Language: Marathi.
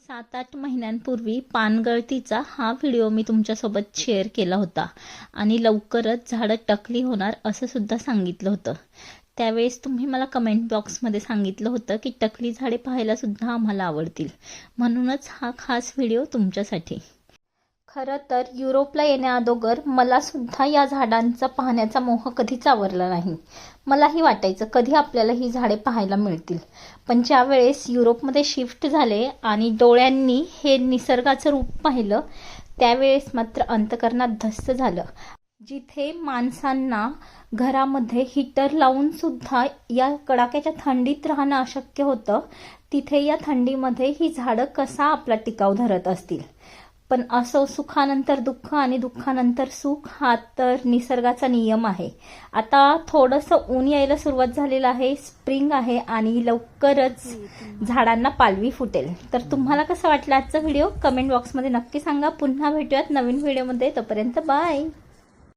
7-8 महिन्यांपूर्वी पानगळतीचा हा व्हिडिओ मी तुमच्यासोबत शेअर केला होता आणि लवकरच झाडं टकली होणार असं सुद्धा सांगितलं होतं. त्यावेळेस तुम्ही मला कमेंट बॉक्समध्ये सांगितलं होतं की टकली झाडे पाहायला सुद्धा आम्हाला आवडतील, म्हणूनच हा खास व्हिडिओ तुमच्यासाठी. खरं तर युरोपला येण्याअगोदर मला सुद्धा या झाडांचा पाहण्याचा मोह कधीच आवरला नाही. मलाही वाटायचं कधी आपल्याला ही झाडे पाहायला मिळतील, पण ज्या वेळेस युरोपमध्ये शिफ्ट झाले आणि डोळ्यांनी हे निसर्गाचं रूप पाहिलं त्यावेळेस मात्र अंतकरणात धस्स झालं. जिथे माणसांना घरामध्ये हीटर लावून सुद्धा या कडाक्याच्या थंडीत राहणं अशक्य होतं, तिथे या थंडीमध्ये ही झाडं कसा आपला टिकाव धरत असतील. पण असो, सुखानंतर दुःख आणि दुःखानंतर सुख हा तर निसर्गाचा नियम आहे. आता थोडंसं ऊन यायला सुरुवात झालेलं आहे, स्प्रिंग आहे आणि लवकरच झाडांना पालवी फुटेल. तर तुम्हाला कसं वाटलं आजचा व्हिडिओ कमेंट बॉक्समध्ये नक्की सांगा. पुन्हा भेटूयात नवीन व्हिडिओमध्ये, तोपर्यंत बाय.